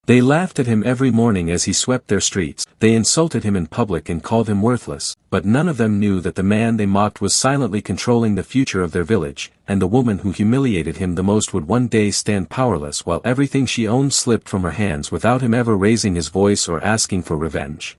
They laughed at him every morning as he swept their streets, they insulted him in public and called him worthless, but none of them knew that the man they mocked was silently controlling the future of their village, and the woman who humiliated him the most would one day stand powerless while everything she owned slipped from her hands without him ever raising his voice or asking for revenge.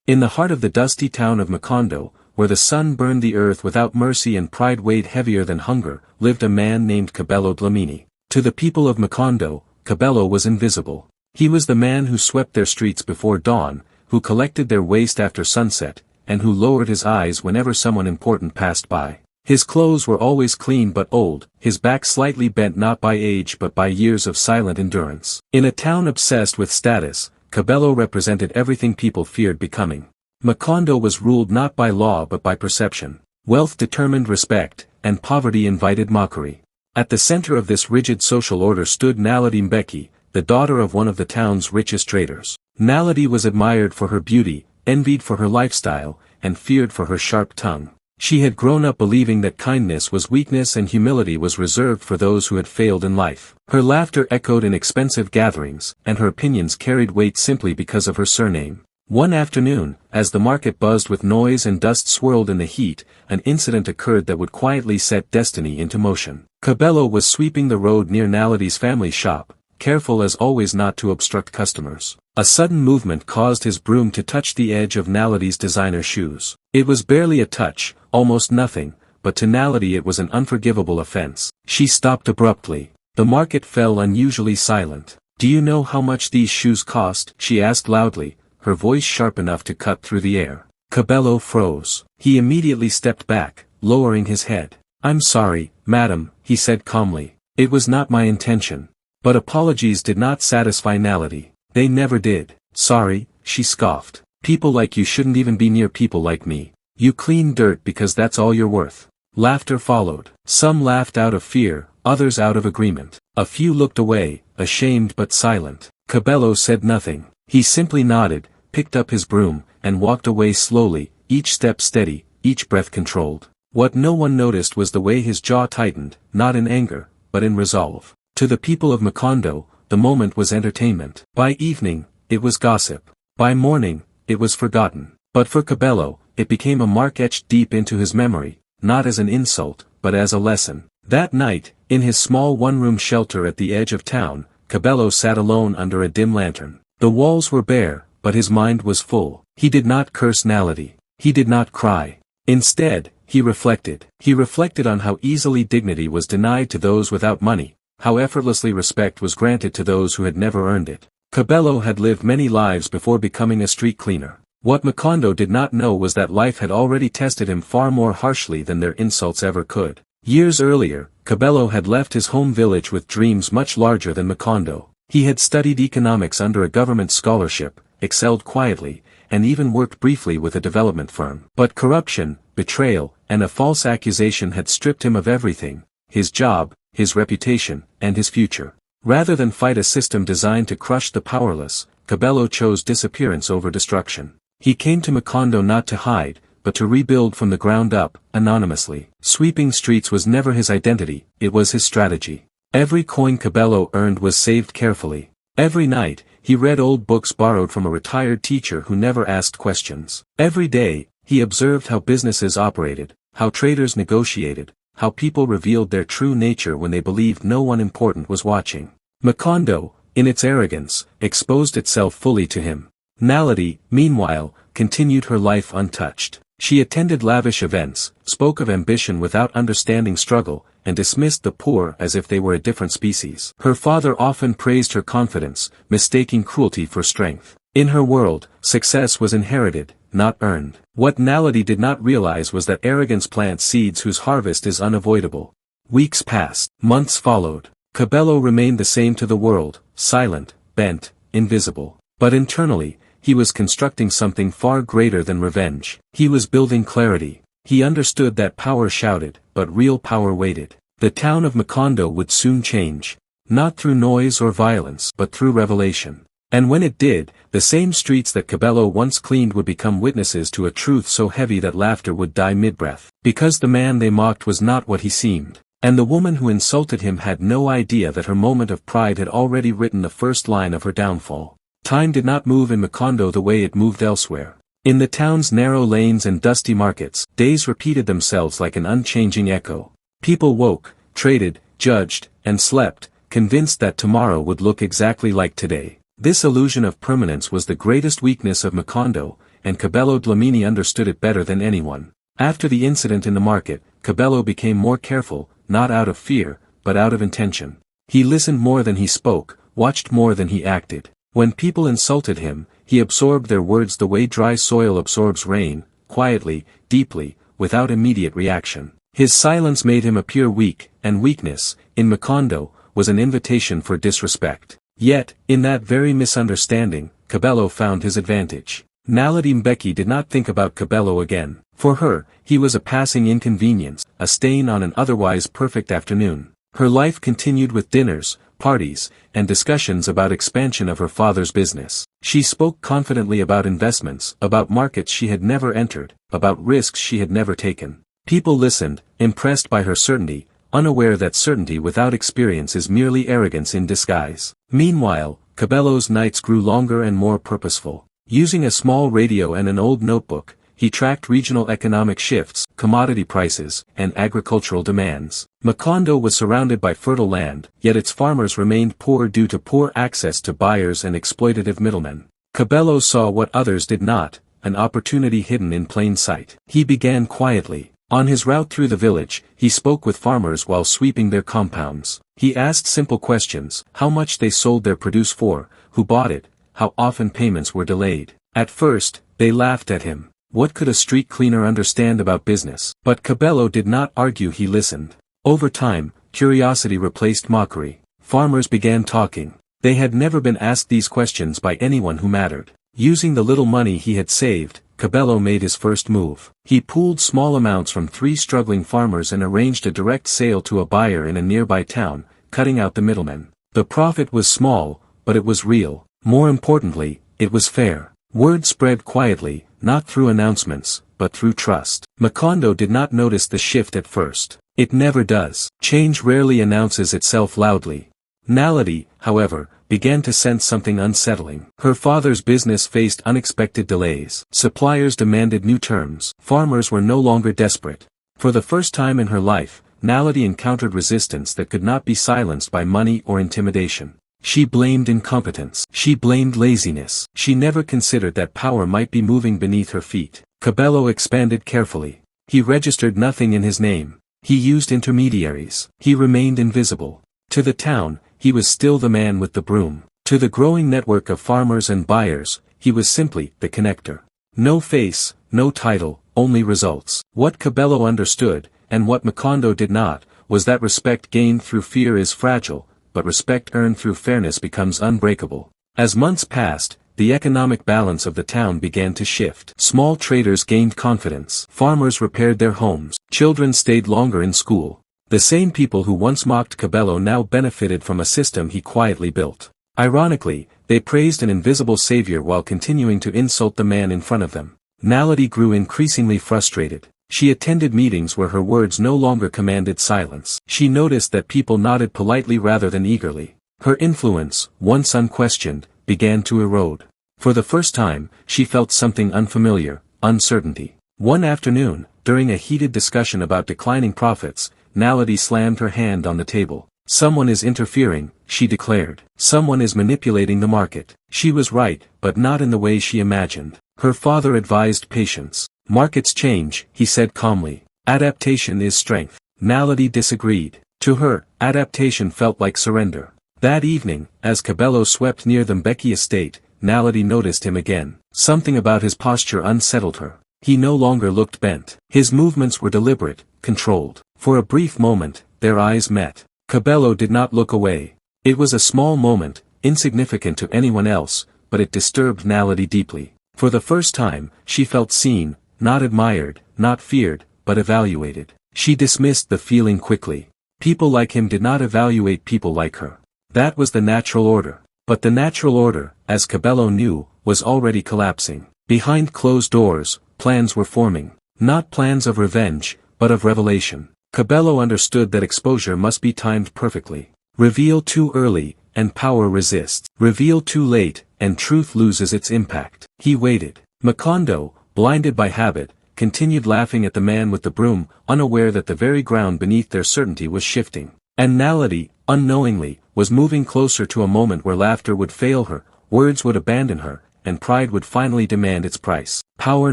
In the heart of the dusty town of Macondo, where the sun burned the earth without mercy and pride weighed heavier than hunger, lived a man named Cabello Dlamini. To the people of Macondo, Cabello was invisible. He was the man who swept their streets before dawn, who collected their waste after sunset, and who lowered his eyes whenever someone important passed by. His clothes were always clean but old, his back slightly bent not by age but by years of silent endurance. In a town obsessed with status, Cabello represented everything people feared becoming. Macondo was ruled not by law but by perception. Wealth determined respect, and poverty invited mockery. At the center of this rigid social order stood Naledi Mbeki, the daughter of one of the town's richest traders. Naledi was admired for her beauty, envied for her lifestyle, and feared for her sharp tongue. She had grown up believing that kindness was weakness and humility was reserved for those who had failed in life. Her laughter echoed in expensive gatherings, and her opinions carried weight simply because of her surname. One afternoon, as the market buzzed with noise and dust swirled in the heat, an incident occurred that would quietly set destiny into motion. Cabello was sweeping the road near Naledi's family shop, careful as always not to obstruct customers. A sudden movement caused his broom to touch the edge of Naledi's designer shoes. It was barely a touch, almost nothing, but to Naledi it was an unforgivable offense. She stopped abruptly. The market fell unusually silent. "Do you know how much these shoes cost?" she asked loudly, her voice sharp enough to cut through the air. Cabello froze. He immediately stepped back, lowering his head. "I'm sorry, madam," he said calmly. "It was not my intention." But apologies did not satisfy Naledi. They never did. "Sorry," she scoffed. "People like you shouldn't even be near people like me. You clean dirt because that's all you're worth." Laughter followed. Some laughed out of fear, others out of agreement. A few looked away, ashamed but silent. Cabello said nothing. He simply nodded, picked up his broom, and walked away slowly, each step steady, each breath controlled. What no one noticed was the way his jaw tightened, not in anger, but in resolve. To the people of Macondo, the moment was entertainment. By evening, it was gossip. By morning, it was forgotten. But for Cabello, it became a mark etched deep into his memory, not as an insult, but as a lesson. That night, in his small one-room shelter at the edge of town, Cabello sat alone under a dim lantern. The walls were bare, but his mind was full. He did not curse Naledi. He did not cry. Instead, he reflected. He reflected on how easily dignity was denied to those without money, how effortlessly respect was granted to those who had never earned it. Cabello had lived many lives before becoming a street cleaner. What Macondo did not know was that life had already tested him far more harshly than their insults ever could. Years earlier, Cabello had left his home village with dreams much larger than Macondo. He had studied economics under a government scholarship, excelled quietly, and even worked briefly with a development firm. But corruption, betrayal, and a false accusation had stripped him of everything: his job, his reputation, and his future. Rather than fight a system designed to crush the powerless, Cabello chose disappearance over destruction. He came to Macondo not to hide, but to rebuild from the ground up, anonymously. Sweeping streets was never his identity, it was his strategy. Every coin Cabello earned was saved carefully. Every night, he read old books borrowed from a retired teacher who never asked questions. Every day, he observed how businesses operated, how traders negotiated, how people revealed their true nature when they believed no one important was watching. Macondo, in its arrogance, exposed itself fully to him. Naledi, meanwhile, continued her life untouched. She attended lavish events, spoke of ambition without understanding struggle, and dismissed the poor as if they were a different species. Her father often praised her confidence, mistaking cruelty for strength. In her world, success was inherited, not earned. What Naledi did not realize was that arrogance plants seeds whose harvest is unavoidable. Weeks passed. Months followed. Cabello remained the same to the world, silent, bent, invisible. But internally, he was constructing something far greater than revenge. He was building clarity. He understood that power shouted, but real power waited. The town of Macondo would soon change. Not through noise or violence, but through revelation. And when it did, the same streets that Cabello once cleaned would become witnesses to a truth so heavy that laughter would die mid-breath. Because the man they mocked was not what he seemed. And the woman who insulted him had no idea that her moment of pride had already written the first line of her downfall. Time did not move in Macondo the way it moved elsewhere. In the town's narrow lanes and dusty markets, days repeated themselves like an unchanging echo. People woke, traded, judged, and slept, convinced that tomorrow would look exactly like today. This illusion of permanence was the greatest weakness of Macondo, and Cabello Dlamini understood it better than anyone. After the incident in the market, Cabello became more careful, not out of fear, but out of intention. He listened more than he spoke, watched more than he acted. When people insulted him, he absorbed their words the way dry soil absorbs rain, quietly, deeply, without immediate reaction. His silence made him appear weak, and weakness, in Macondo, was an invitation for disrespect. Yet, in that very misunderstanding, Cabello found his advantage. Naledi Mbeki did not think about Cabello again. For her, he was a passing inconvenience, a stain on an otherwise perfect afternoon. Her life continued with dinners, parties, and discussions about expansion of her father's business. She spoke confidently about investments, about markets she had never entered, about risks she had never taken. People listened, impressed by her certainty, unaware that certainty without experience is merely arrogance in disguise. Meanwhile, Cabello's nights grew longer and more purposeful. Using a small radio and an old notebook, he tracked regional economic shifts, commodity prices, and agricultural demands. Macondo was surrounded by fertile land, yet its farmers remained poor due to poor access to buyers and exploitative middlemen. Cabello saw what others did not, an opportunity hidden in plain sight. He began quietly. On his route through the village, he spoke with farmers while sweeping their compounds. He asked simple questions: how much they sold their produce for, who bought it, how often payments were delayed. At first, they laughed at him. What could a street cleaner understand about business? But Cabello did not argue, he listened. Over time, curiosity replaced mockery. Farmers began talking. They had never been asked these questions by anyone who mattered. Using the little money he had saved, Cabello made his first move. He pooled small amounts from 3 struggling farmers and arranged a direct sale to a buyer in a nearby town, cutting out the middlemen. The profit was small, but it was real. More importantly, it was fair. Word spread quietly, not through announcements, but through trust. Macondo did not notice the shift at first. It never does. Change rarely announces itself loudly. Naledi, however, began to sense something unsettling. Her father's business faced unexpected delays. Suppliers demanded new terms. Farmers were no longer desperate. For the first time in her life, Naledi encountered resistance that could not be silenced by money or intimidation. She blamed incompetence. She blamed laziness. She never considered that power might be moving beneath her feet. Cabello expanded carefully. He registered nothing in his name. He used intermediaries. He remained invisible. To the town, he was still the man with the broom. To the growing network of farmers and buyers, he was simply the connector. No face, no title, only results. What Cabello understood, and what Macondo did not, was that respect gained through fear is fragile, but respect earned through fairness becomes unbreakable. As months passed, the economic balance of the town began to shift. Small traders gained confidence. Farmers repaired their homes. Children stayed longer in school. The same people who once mocked Cabello now benefited from a system he quietly built. Ironically, they praised an invisible savior while continuing to insult the man in front of them. Naledi grew increasingly frustrated. She attended meetings where her words no longer commanded silence. She noticed that people nodded politely rather than eagerly. Her influence, once unquestioned, began to erode. For the first time, she felt something unfamiliar: uncertainty. One afternoon, during a heated discussion about declining profits, Naledi slammed her hand on the table. "Someone is interfering," she declared. "Someone is manipulating the market." She was right, but not in the way she imagined. Her father advised patience. "Markets change," he said calmly. "Adaptation is strength." Naledi disagreed. To her, adaptation felt like surrender. That evening, as Cabello swept near the Mbeki estate, Naledi noticed him again. Something about his posture unsettled her. He no longer looked bent. His movements were deliberate, controlled. For a brief moment, their eyes met. Cabello did not look away. It was a small moment, insignificant to anyone else, but it disturbed Naledi deeply. For the first time, she felt seen, not admired, not feared, but evaluated. She dismissed the feeling quickly. People like him did not evaluate people like her. That was the natural order. But the natural order, as Cabello knew, was already collapsing. Behind closed doors, plans were forming. Not plans of revenge, but of revelation. Cabello understood that exposure must be timed perfectly. Reveal too early, and power resists. Reveal too late, and truth loses its impact. He waited. Macondo, blinded by habit, continued laughing at the man with the broom, unaware that the very ground beneath their certainty was shifting. And Naledi, unknowingly, was moving closer to a moment where laughter would fail her, words would abandon her, and pride would finally demand its price. Power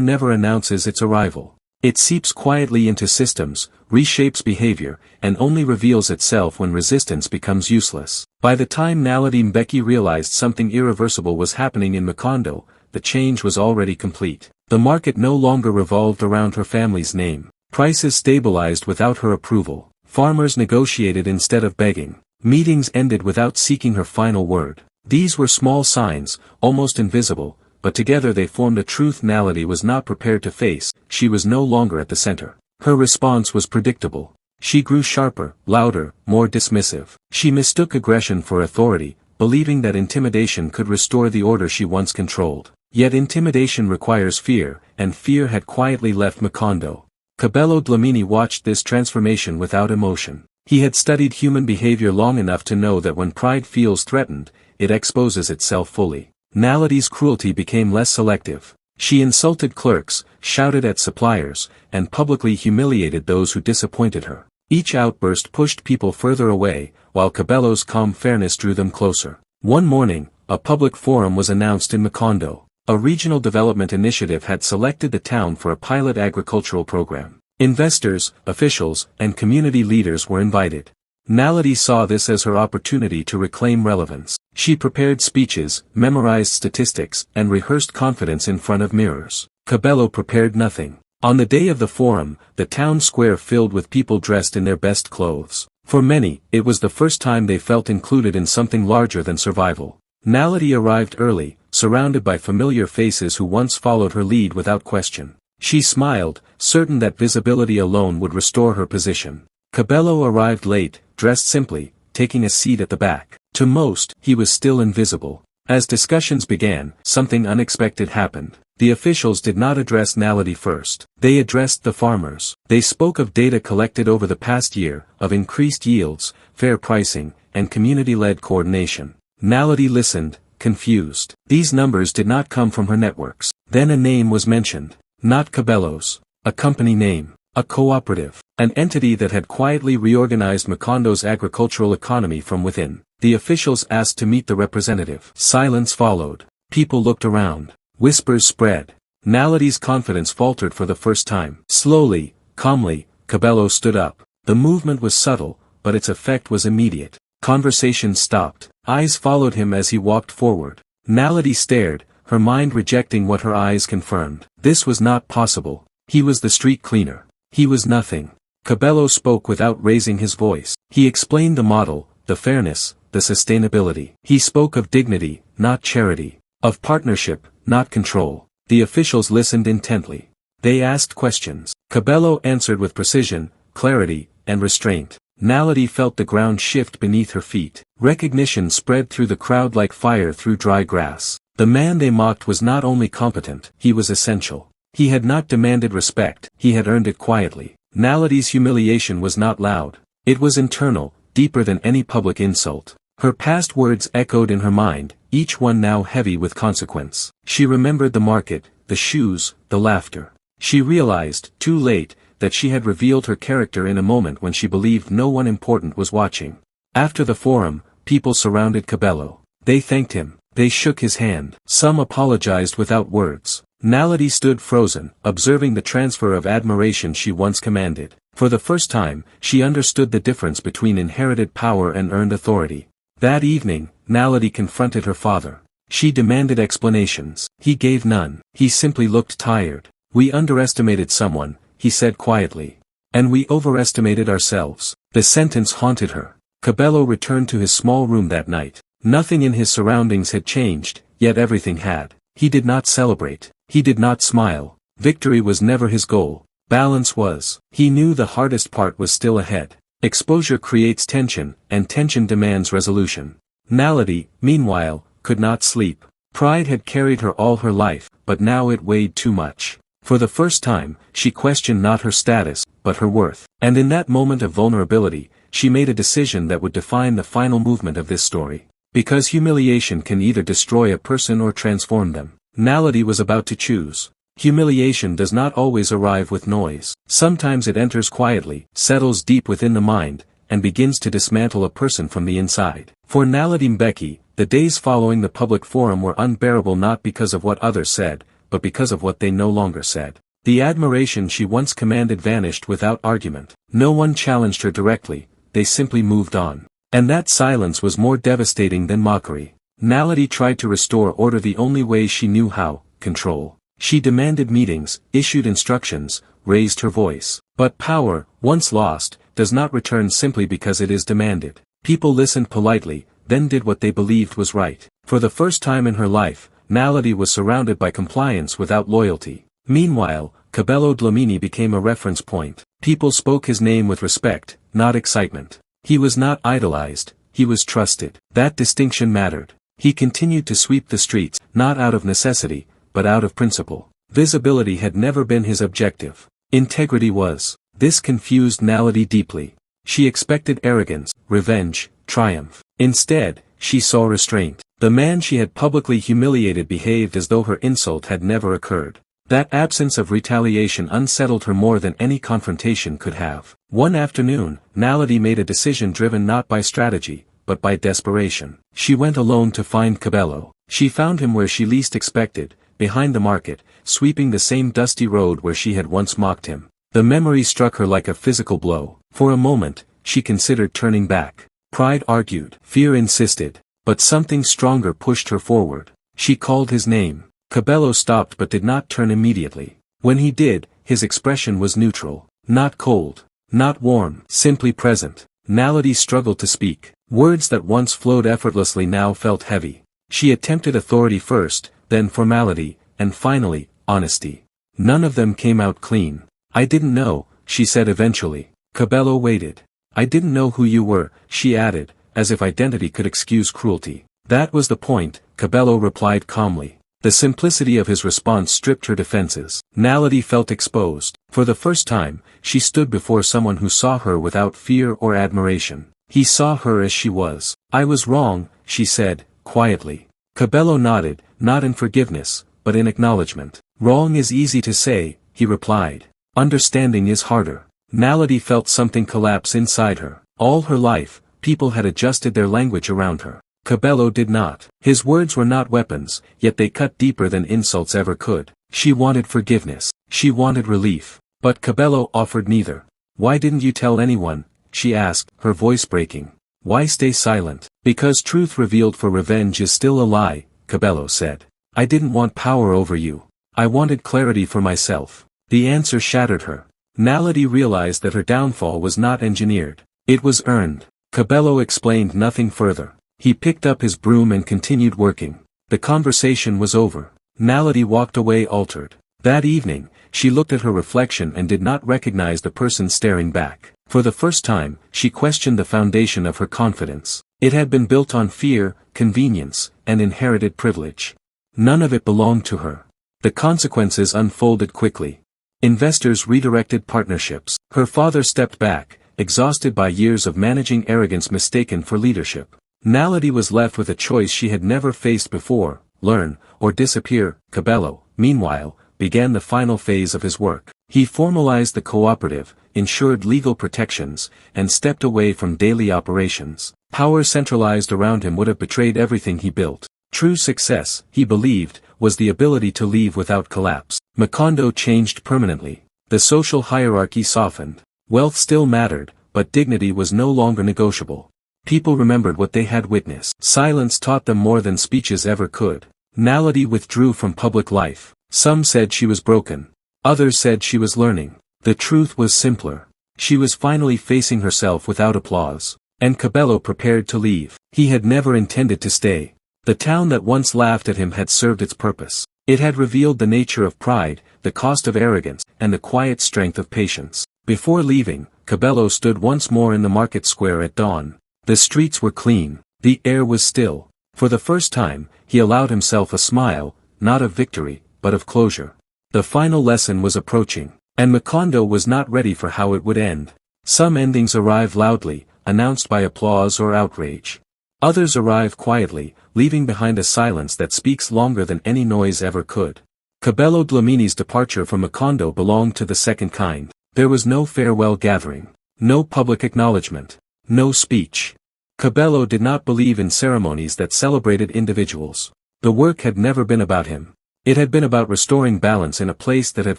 never announces its arrival. It seeps quietly into systems, reshapes behavior, and only reveals itself when resistance becomes useless. By the time Naledi Mbeki realized something irreversible was happening in Macondo, the change was already complete. The market no longer revolved around her family's name. Prices stabilized without her approval. Farmers negotiated instead of begging. Meetings ended without seeking her final word. These were small signs, almost invisible, but together they formed a truth Naledi was not prepared to face. She was no longer at the center. Her response was predictable. She grew sharper, louder, more dismissive. She mistook aggression for authority, believing that intimidation could restore the order she once controlled. Yet intimidation requires fear, and fear had quietly left Macondo. Cabello Dlamini watched this transformation without emotion. He had studied human behavior long enough to know that when pride feels threatened, it exposes itself fully. Naledi's cruelty became less selective. She insulted clerks, shouted at suppliers, and publicly humiliated those who disappointed her. Each outburst pushed people further away, while Cabello's calm fairness drew them closer. One morning, a public forum was announced in Macondo. A regional development initiative had selected the town for a pilot agricultural program. Investors, officials, and community leaders were invited. Naledi saw this as her opportunity to reclaim relevance. She prepared speeches, memorized statistics, and rehearsed confidence in front of mirrors. Cabello prepared nothing. On the day of the forum, the town square filled with people dressed in their best clothes. For many, it was the first time they felt included in something larger than survival. Naledi arrived early, surrounded by familiar faces who once followed her lead without question. She smiled, certain that visibility alone would restore her position. Cabello arrived late, dressed simply, taking a seat at the back. To most, he was still invisible. As discussions began, something unexpected happened. The officials did not address Naledi first. They addressed the farmers. They spoke of data collected over the past year, of increased yields, fair pricing, and community-led coordination. Naledi listened, confused. These numbers did not come from her networks. Then a name was mentioned. Not Cabello's. A company name. A cooperative. An entity that had quietly reorganized Macondo's agricultural economy from within. The officials asked to meet the representative. Silence followed. People looked around. Whispers spread. Naledi's confidence faltered for the first time. Slowly, calmly, Cabello stood up. The movement was subtle, but its effect was immediate. Conversation stopped. Eyes followed him as he walked forward. Naledi stared, her mind rejecting what her eyes confirmed. This was not possible. He was the street cleaner. He was nothing. Cabello spoke without raising his voice. He explained the model, the fairness, the sustainability. He spoke of dignity, not charity. Of partnership, not control. The officials listened intently. They asked questions. Cabello answered with precision, clarity, and restraint. Naledi felt the ground shift beneath her feet. Recognition spread through the crowd like fire through dry grass. The man they mocked was not only competent, he was essential. He had not demanded respect, he had earned it quietly. Naledi's humiliation was not loud. It was internal, deeper than any public insult. Her past words echoed in her mind, each one now heavy with consequence. She remembered the market, the shoes, the laughter. She realized, too late, that she had revealed her character in a moment when she believed no one important was watching. After the forum, people surrounded Cabello. They thanked him. They shook his hand. Some apologized without words. Naledi stood frozen, observing the transfer of admiration she once commanded. For the first time, she understood the difference between inherited power and earned authority. That evening, Naledi confronted her father. She demanded explanations. He gave none. He simply looked tired. "We underestimated someone," he said quietly. "And we overestimated ourselves." The sentence haunted her. Cabello returned to his small room that night. Nothing in his surroundings had changed, yet everything had. He did not celebrate. He did not smile. Victory was never his goal. Balance was. He knew the hardest part was still ahead. Exposure creates tension, and tension demands resolution. Naledi, meanwhile, could not sleep. Pride had carried her all her life, but now it weighed too much. For the first time, she questioned not her status, but her worth. And in that moment of vulnerability, she made a decision that would define the final movement of this story. Because humiliation can either destroy a person or transform them, Naledi was about to choose. Humiliation does not always arrive with noise. Sometimes it enters quietly, settles deep within the mind, and begins to dismantle a person from the inside. For Naledi Mbeki, the days following the public forum were unbearable not because of what others said, but because of what they no longer said. The admiration she once commanded vanished without argument. No one challenged her directly, they simply moved on. And that silence was more devastating than mockery. Naledi tried to restore order the only way she knew how: control. She demanded meetings, issued instructions, raised her voice. But power, once lost, does not return simply because it is demanded. People listened politely, then did what they believed was right. For the first time in her life, Naledi was surrounded by compliance without loyalty. Meanwhile, Cabello Dlamini became a reference point. People spoke his name with respect, not excitement. He was not idolized, he was trusted. That distinction mattered. He continued to sweep the streets, not out of necessity, but out of principle. Visibility had never been his objective. Integrity was. This confused Naledi deeply. She expected arrogance, revenge, triumph. Instead, she saw restraint. The man she had publicly humiliated behaved as though her insult had never occurred. That absence of retaliation unsettled her more than any confrontation could have. One afternoon, Naledi made a decision driven not by strategy, but by desperation. She went alone to find Cabello. She found him where she least expected, behind the market, sweeping the same dusty road where she had once mocked him. The memory struck her like a physical blow. For a moment, she considered turning back. Pride argued, fear insisted, but something stronger pushed her forward. She called his name. Cabello stopped but did not turn immediately. When he did, his expression was neutral. Not cold, not warm, simply present. Naledi struggled to speak. Words that once flowed effortlessly now felt heavy. She attempted authority first, then formality, and finally, honesty. None of them came out clean. I didn't know, she said eventually. Cabello waited. I didn't know who you were, she added, as if identity could excuse cruelty. That was the point, Cabello replied calmly. The simplicity of his response stripped her defenses. Naledi felt exposed. For the first time, she stood before someone who saw her without fear or admiration. He saw her as she was. I was wrong, she said, quietly. Cabello nodded, not in forgiveness, but in acknowledgement. Wrong is easy to say, he replied. Understanding is harder. Naledi felt something collapse inside her. All her life, people had adjusted their language around her. Cabello did not. His words were not weapons, yet they cut deeper than insults ever could. She wanted forgiveness. She wanted relief. But Cabello offered neither. Why didn't you tell anyone? She asked, her voice breaking. Why stay silent? Because truth revealed for revenge is still a lie, Cabello said. I didn't want power over you. I wanted clarity for myself. The answer shattered her. Naledi realized that her downfall was not engineered. It was earned. Cabello explained nothing further. He picked up his broom and continued working. The conversation was over. Naledi walked away altered. That evening, she looked at her reflection and did not recognize the person staring back. For the first time, she questioned the foundation of her confidence. It had been built on fear, convenience, and inherited privilege. None of it belonged to her. The consequences unfolded quickly. Investors redirected partnerships. Her father stepped back, exhausted by years of managing arrogance mistaken for leadership. Naledi was left with a choice she had never faced before: learn, or disappear. Cabello, meanwhile, began the final phase of his work. He formalized the cooperative, ensured legal protections, and stepped away from daily operations. Power centralized around him would have betrayed everything he built. True success, he believed, was the ability to leave without collapse. Macondo changed permanently. The social hierarchy softened. Wealth still mattered, but dignity was no longer negotiable. People remembered what they had witnessed. Silence taught them more than speeches ever could. Naledi withdrew from public life. Some said she was broken. Others said she was learning. The truth was simpler. She was finally facing herself without applause. And Cabello prepared to leave. He had never intended to stay. The town that once laughed at him had served its purpose. It had revealed the nature of pride, the cost of arrogance, and the quiet strength of patience. Before leaving, Cabello stood once more in the market square at dawn. The streets were clean. The air was still. For the first time, he allowed himself a smile, not of victory, but of closure. The final lesson was approaching, and Macondo was not ready for how it would end. Some endings arrive loudly, announced by applause or outrage. Others arrive quietly, leaving behind a silence that speaks longer than any noise ever could. Cabello Dlamini's departure from Macondo belonged to the second kind. There was no farewell gathering, no public acknowledgement, no speech. Cabello did not believe in ceremonies that celebrated individuals. The work had never been about him. It had been about restoring balance in a place that had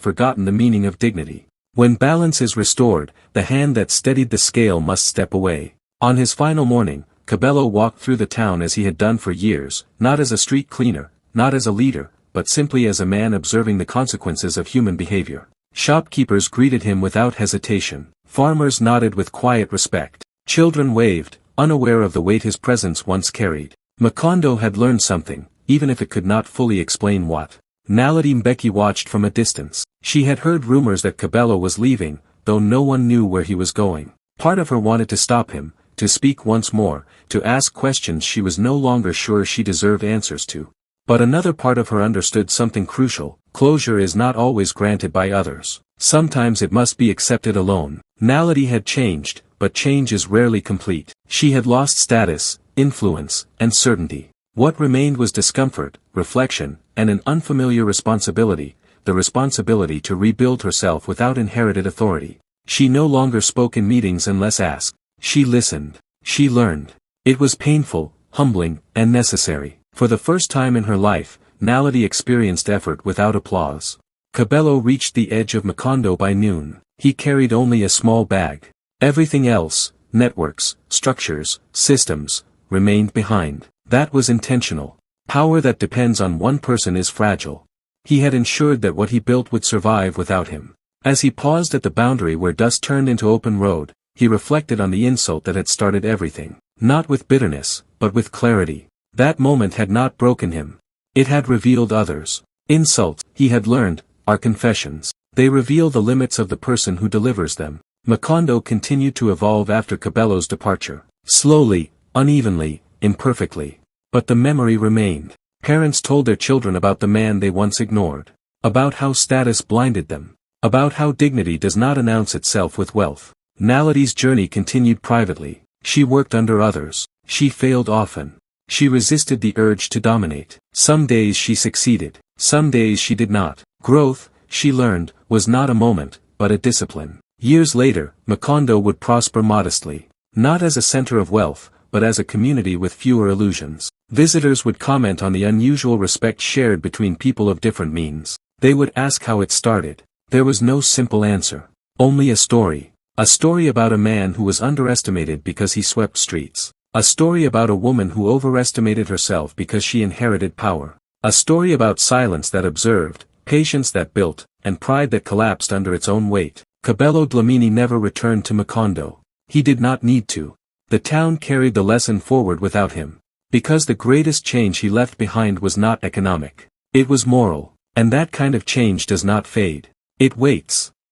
forgotten the meaning of dignity. When balance is restored, the hand that steadied the scale must step away. On his final morning, Cabello walked through the town as he had done for years, not as a street cleaner, not as a leader, but simply as a man observing the consequences of human behavior. Shopkeepers greeted him without hesitation. Farmers nodded with quiet respect. Children waved, unaware of the weight his presence once carried. Macondo had learned something, even if it could not fully explain what. Naledi Mbeki watched from a distance. She had heard rumors that Cabello was leaving, though no one knew where he was going. Part of her wanted to stop him, to speak once more, to ask questions she was no longer sure she deserved answers to. But another part of her understood something crucial: closure is not always granted by others. Sometimes it must be accepted alone. Naledi had changed, but change is rarely complete. She had lost status, influence, and certainty. What remained was discomfort, reflection, and an unfamiliar responsibility, the responsibility to rebuild herself without inherited authority. She no longer spoke in meetings unless asked. She listened. She learned. It was painful, humbling, and necessary. For the first time in her life, Naledi experienced effort without applause. Cabello reached the edge of Macondo by noon. He carried only a small bag. Everything else, networks, structures, systems, remained behind. That was intentional. Power that depends on one person is fragile. He had ensured that what he built would survive without him. As he paused at the boundary where dust turned into open road, he reflected on the insult that had started everything. Not with bitterness, but with clarity. That moment had not broken him. It had revealed others. Insults, he had learned, are confessions. They reveal the limits of the person who delivers them. Macondo continued to evolve after Cabello's departure. Slowly, unevenly, imperfectly. But the memory remained. Parents told their children about the man they once ignored. About how status blinded them. About how dignity does not announce itself with wealth. Naledi's journey continued privately. She worked under others. She failed often. She resisted the urge to dominate. Some days she succeeded. Some days she did not. Growth, she learned, was not a moment, but a discipline. Years later, Macondo would prosper modestly. Not as a center of wealth, but as a community with fewer illusions. Visitors would comment on the unusual respect shared between people of different means. They would ask how it started. There was no simple answer. Only a story. A story about a man who was underestimated because he swept streets. A story about a woman who overestimated herself because she inherited power. A story about silence that observed, patience that built, and pride that collapsed under its own weight. Cabello Dlamini never returned to Macondo. He did not need to. The town carried the lesson forward without him. Because the greatest change he left behind was not economic. It was moral. And that kind of change does not fade. It waits.